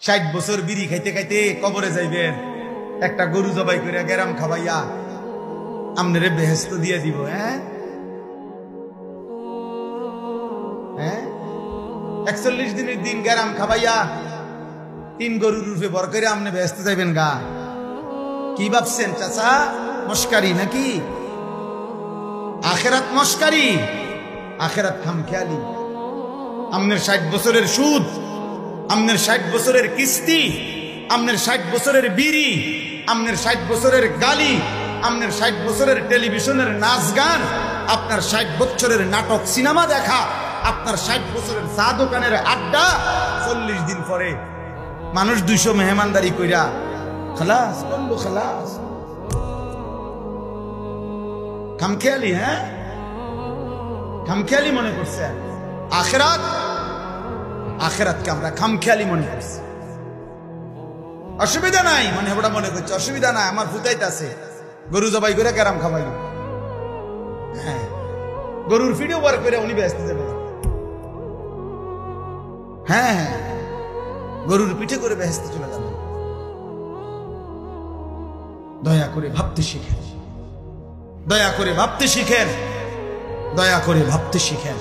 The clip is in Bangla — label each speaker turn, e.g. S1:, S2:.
S1: 60 বছর বিড়ি খাইতে খাইতে কবরে যাইবেন, একটা গরু জবাই করে গেরাম খাবাইয়া আমনেরে বেহেশত দিয়ে দিব। হ্যাঁ হ্যাঁ, 41 দিনের দিন গেরাম খাবাইয়া 3 গরুর রূপে বর করে আমনে বেহেশত যাইবেন গা। কি ভাবছেন চাচা, মস্কারি নাকি? আখেরাত মস্কারি, আখেরাত খামখেয়ালি। আমনের 60 বছরের সুদ, আমনের 60 বছরের কিস্তি, আমনের 60 বছরের বিড়ি, আমনের 60 বছরের গালি, আমনের 60 বছরের টেলিভিশনের নাচ গান, আপনার 60 বছরের নাটক সিনেমা দেখা, আপনার 60 বছরের চা দোকানের আড্ডা, 40 দিন পরে মানুষ 200 মেহমানদারি কইরা খালাস বললো, খালাস। খামখেয়ালি, হ্যাঁ খামখেয়ালি মনে করছে আখেরাত, আখেরাতকে আমরা খামখেয়ালি মনে করছি। অসুবিধা নাই মানে ওটা মনে করছে অসুবিধা নাই, আমার ফুতাইতে আছে গরু জবাই করে গেরাম খাবাইল। হ্যাঁ, গরুর ভিডিও বার করে উনি ব্যস্ত যাবে। হ্যাঁ হ্যাঁ, গরুর পিঠে করে ব্যস্ত চলে যাবে। দয়া করে ভাবতে শিখেন, দয়া করে ভাবতে শিখেন, দয়া করে ভাবতে শিখেন।